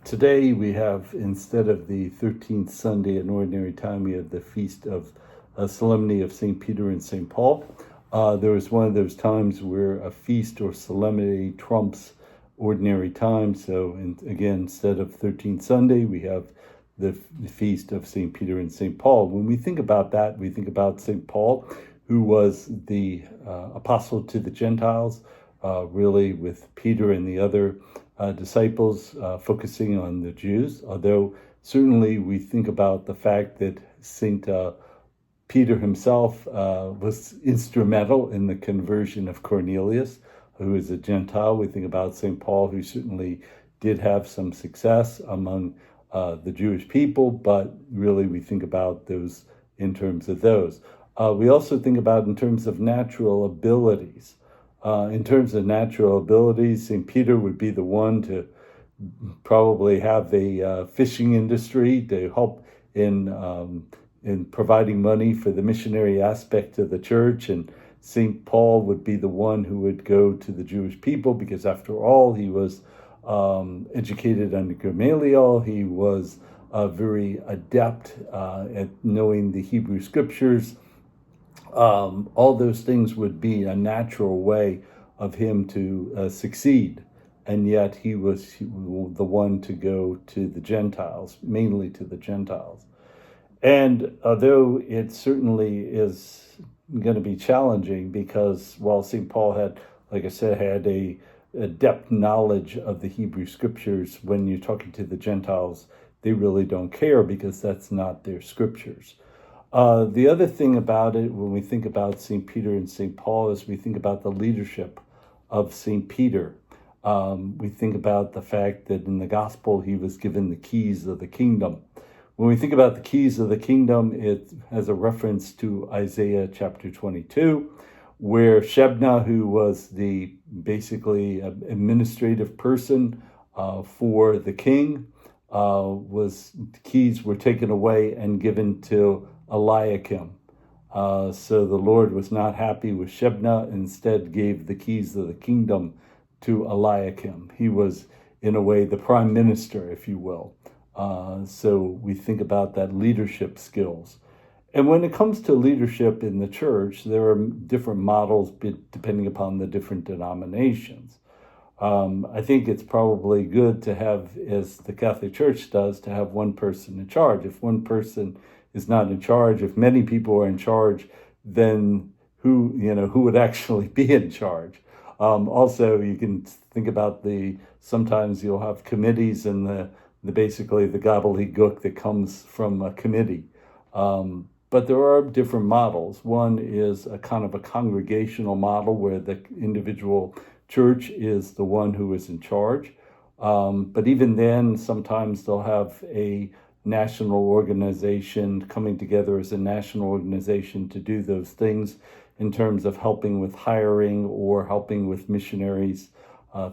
Today we have, instead of the 13th Sunday in Ordinary Time, we have the feast of Solemnity of St. Peter and St. Paul. There was one of those times where a feast or solemnity trumps ordinary time. So again, instead of 13th Sunday, we have the feast of St. Peter and St. Paul. When we think about that, we think about St. Paul, who was the apostle to the Gentiles, really with Peter and the other disciples focusing on the Jews, although certainly we think about the fact that St. Peter himself was instrumental in the conversion of Cornelius, who is a Gentile. We think about St. Paul, who certainly did have some success among the Jewish people, but really we think about those in terms of those. We also think about in terms of natural abilities. In terms of natural abilities, St. Peter would be the one to probably have a fishing industry to help in providing money for the missionary aspect of the church. And St. Paul would be the one who would go to the Jewish people because, after all, he was educated under Gamaliel. He was very adept at knowing the Hebrew scriptures. All those things would be a natural way of him to succeed. And yet he was the one to go to the Gentiles, mainly to the Gentiles. And although it certainly is going to be challenging because while St. Paul had, like I said, had a depth knowledge of the Hebrew scriptures, when you're talking to the Gentiles, they really don't care because that's not their scriptures. The other thing about it, when we think about St. Peter and St. Paul, is we think about the leadership of St. Peter. We think about the fact that in the gospel, he was given the keys of the kingdom. When we think about the keys of the kingdom, it has a reference to Isaiah chapter 22, where Shebna, who was the basically administrative person for the king, the keys were taken away and given to Eliakim. So the Lord was not happy with Shebna, instead gave the keys of the kingdom to Eliakim. He was, in a way, the prime minister, if you will. So we think about that leadership skills. And when it comes to leadership in the church, there are different models depending upon the different denominations. I think it's probably good to have, as the Catholic Church does, to have one person in charge. If one person is not in charge, if many people are in charge, then who would actually be in charge? Also, you can think about sometimes you'll have committees and the basically the gobbledygook that comes from a committee. But there are different models. One is a kind of a congregational model where the individual church is the one who is in charge. But even then, sometimes they'll have a national organization coming together as a national organization to do those things in terms of helping with hiring or helping with missionaries,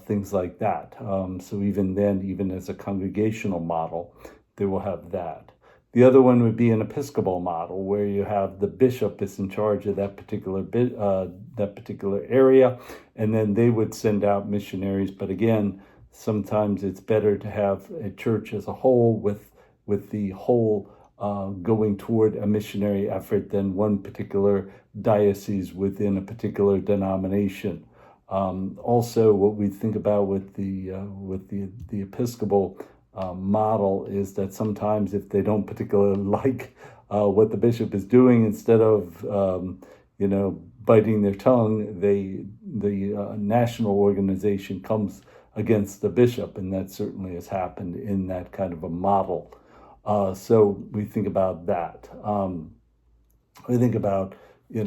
things like that. So even then, even as a congregational model, they will have that. The other one would be an Episcopal model, where you have the bishop is in charge of that particular area, and then they would send out missionaries. But again, sometimes it's better to have a church as a whole with the whole going toward a missionary effort than one particular diocese within a particular denomination. Also, what we think about with the Episcopal model is that sometimes if they don't particularly like what the bishop is doing, instead of biting their tongue, the national organization comes against the bishop, and that certainly has happened in that kind of a model. So we think about that. We think about in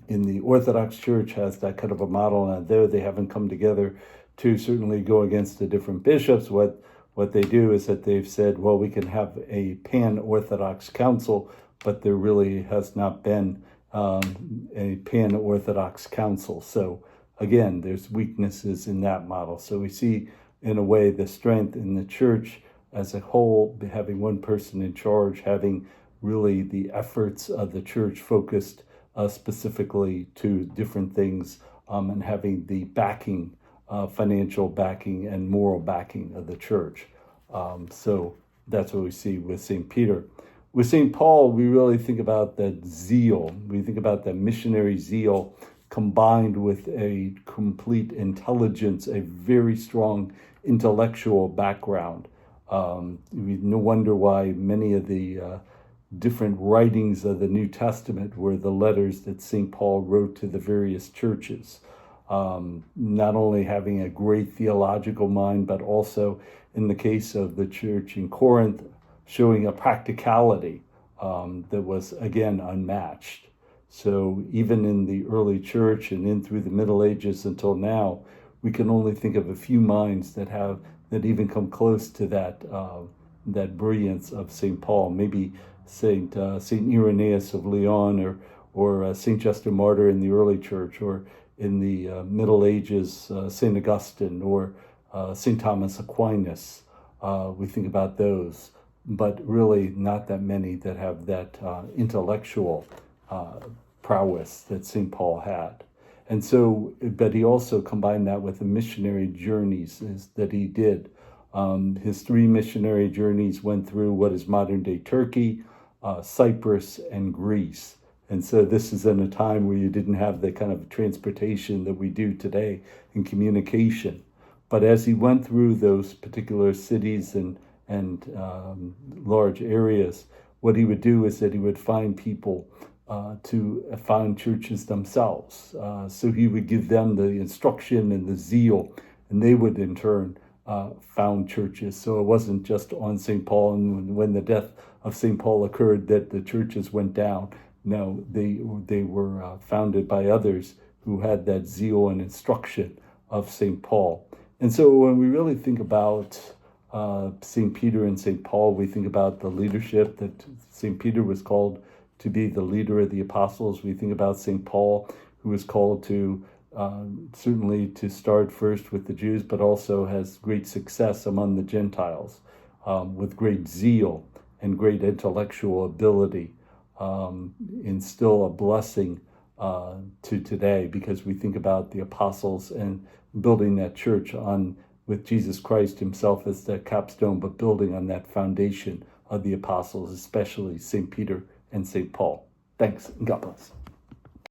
the Orthodox Church has that kind of a model, and there they haven't come together to certainly go against the different bishops. What they do is that they've said, well, we can have a pan-Orthodox council, but there really has not been a pan-Orthodox council. So again, there's weaknesses in that model. So we see, in a way, the strength in the church as a whole, having one person in charge, having really the efforts of the church focused specifically to different things, and having the backing, financial backing and moral backing of the church. So that's what we see with St. Peter. With St. Paul, we really think about that zeal. We think about that missionary zeal combined with a complete intelligence, a very strong intellectual background. No wonder why many of the different writings of the New Testament were the letters that St. Paul wrote to the various churches. Not only having a great theological mind, but also in the case of the church in Corinth, showing a practicality that was, again, unmatched. So even in the early church and in through the Middle Ages until now, we can only think of a few minds that even come close to that brilliance of St. Paul. Maybe Saint Irenaeus of Lyon, or Saint Justin Martyr in the early church, or in the Middle Ages, Saint Augustine, or Saint Thomas Aquinas. We think about those, but really not that many that have that intellectual prowess that St. Paul had. And so, but he also combined that with the missionary journeys that he did. His 3 missionary journeys went through what is modern-day Turkey, Cyprus, and Greece. And so this is in a time where you didn't have the kind of transportation that we do today in communication. But as he went through those particular cities and large areas, what he would do is that he would find people to found churches themselves. So he would give them the instruction and the zeal, and they would in turn found churches. So it wasn't just on St. Paul, and when the death of St. Paul occurred, that the churches went down. No, they were founded by others who had that zeal and instruction of St. Paul. And so when we really think about St. Peter and St. Paul, we think about the leadership that St. Peter was called to be the leader of the apostles. We think about St. Paul, who was called to certainly to start first with the Jews, but also has great success among the Gentiles, with great zeal and great intellectual ability, instill a blessing to today, because we think about the apostles and building that church on with Jesus Christ himself as the capstone, but building on that foundation of the apostles, especially St. Peter and St. Paul. Thanks, and God bless.